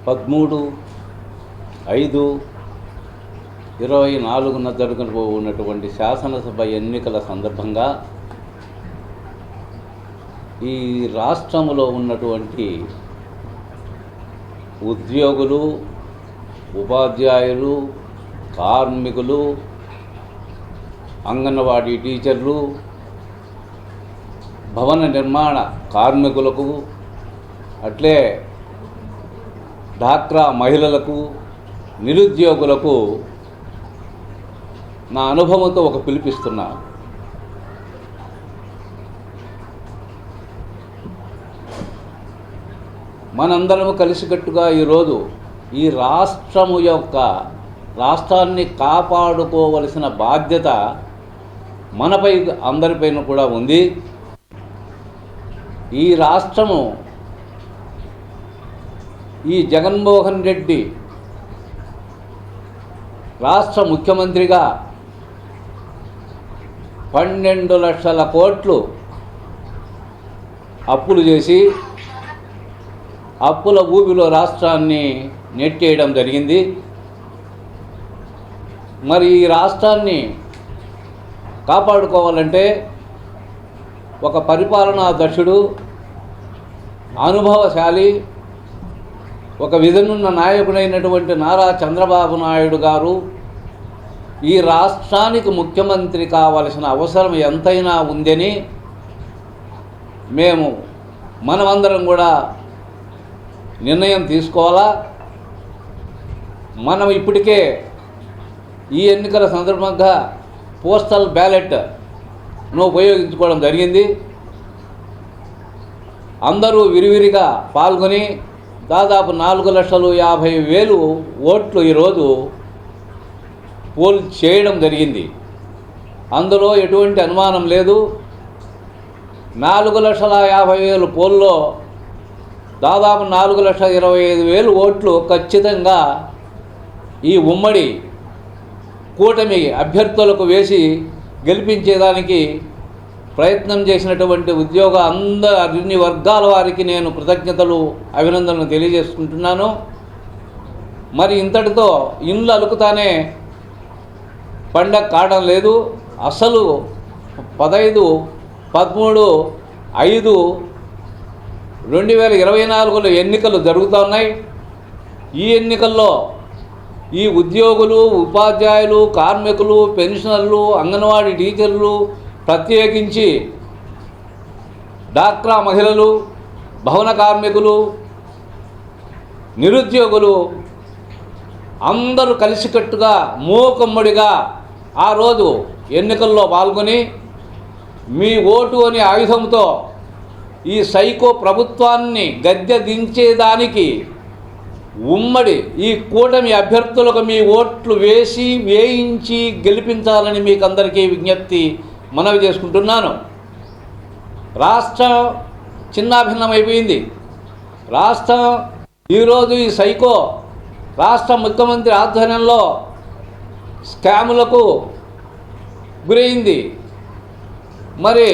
13/5/24 జరగబోతున్నటువంటి శాసనసభ ఎన్నికల సందర్భంగా ఈ రాష్ట్రంలో ఉన్నటువంటి ఉద్యోగులు, ఉపాధ్యాయులు, కార్మికులు, అంగన్వాడీ టీచర్లు, భవన నిర్మాణ కార్మికులకు, అట్లే డాక్రా మహిళలకు, నిరుద్యోగులకు నా అనుభవంతో ఒక పిలిపిస్తున్నా. మనందరము కలిసికట్టుగా ఈరోజు ఈ రాష్ట్రాన్ని కాపాడుకోవలసిన బాధ్యత మనపై అందరిపైన కూడా ఉంది. ఈ రాష్ట్రము ఈ జగన్మోహన్ రెడ్డి రాష్ట్ర ముఖ్యమంత్రిగా 12 లక్షల కోట్లు అప్పులు చేసి అప్పుల ఊబిలో రాష్ట్రాన్ని నెట్టేయడం జరిగింది. మరి ఈ రాష్ట్రాన్ని కాపాడుకోవాలంటే ఒక పరిపాలనా దక్షుడు, అనుభవశాలి, ఒక విధనున్న నాయకుడైనటువంటి నారా చంద్రబాబు నాయుడు గారు ఈ రాష్ట్రానికి ముఖ్యమంత్రి కావలసిన అవసరం ఎంతైనా ఉందని మనమందరం కూడా నిర్ణయం తీసుకోవాలా. మనం ఇప్పటికే ఈ ఎన్నికల సందర్భంగా పోస్టల్ బ్యాలెట్ను ఉపయోగించుకోవడం జరిగింది. అందరూ విరివిరిగా పాల్గొని దాదాపు 4,50,000 ఓట్లు ఈరోజు పోల్ చేయడం జరిగింది. అందులో ఎటువంటి అనుమానం లేదు. 4,50,000 పోల్లో దాదాపు 4,25,000 ఓట్లు ఖచ్చితంగా ఈ ఉమ్మడి కూటమి అభ్యర్థులకు వేసి గెలిపించేదానికి ప్రయత్నం చేసినటువంటి అన్ని వర్గాల వారికి నేను కృతజ్ఞతలు, అభినందనలు తెలియజేసుకుంటున్నాను. మరి ఇంతటితో ఇండ్లు అలుకుతానే పండగ కావడం లేదు. అసలు 15/13/5/2024 ఎన్నికలు జరుగుతూ ఉన్నాయి. ఈ ఎన్నికల్లో ఈ ఉద్యోగులు, ఉపాధ్యాయులు, కార్మికులు, పెన్షనర్లు, అంగన్వాడీ టీచర్లు, ప్రత్యేకించి డాక్రా మహిళలు, భవన కార్మికులు, నిరుద్యోగులు అందరూ కలిసికట్టుగా మూకమ్మడిగా ఆ రోజు ఎన్నికల్లో పాల్గొని మీ ఓటు అనే ఆయుధంతో ఈ సైకో ప్రభుత్వాన్ని గద్దె దించేదానికి ఉమ్మడి ఈ కూటమి అభ్యర్థులకు మీ ఓట్లు వేయించి గెలిపించాలని మీకు అందరికీ విజ్ఞప్తి మనవి చేసుకుంటున్నాను. రాష్ట్రం చిన్నాభిన్నమైపోయింది. రాష్ట్రం ఈరోజు ఈ సైకో రాష్ట్ర ముఖ్యమంత్రి ఆధ్వర్యంలో స్కాములకు గురైంది. మరి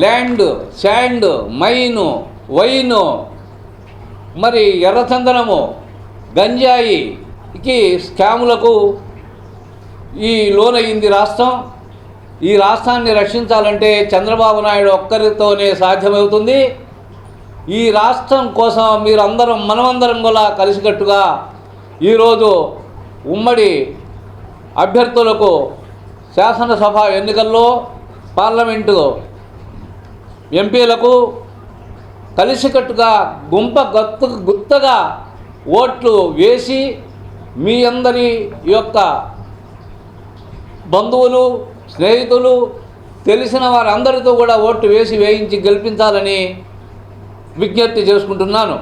ల్యాండ్, శాండ్, మైను, వైను, మరి ఎర్రచందనము, గంజాయికి స్కాములకు ఈ లోనయ్యింది రాష్ట్రం. ఈ రాష్ట్రాన్ని రక్షించాలంటే చంద్రబాబు నాయుడు ఒక్కరితోనే సాధ్యమవుతుంది. ఈ రాష్ట్రం కోసం మనమందరం కూడా కలిసికట్టుగా ఈరోజు ఉమ్మడి అభ్యర్థులకు శాసనసభ ఎన్నికల్లో, పార్లమెంటు ఎంపీలకు కలిసికట్టుగా గుత్తగా ఓట్లు వేసి మీ అందరి యొక్క బంధువులు, స్నేహితులు, తెలిసిన వారందరితో కూడా ఓట్లు వేయించి గెలిపించాలని విజ్ఞప్తి చేసుకుంటున్నాను.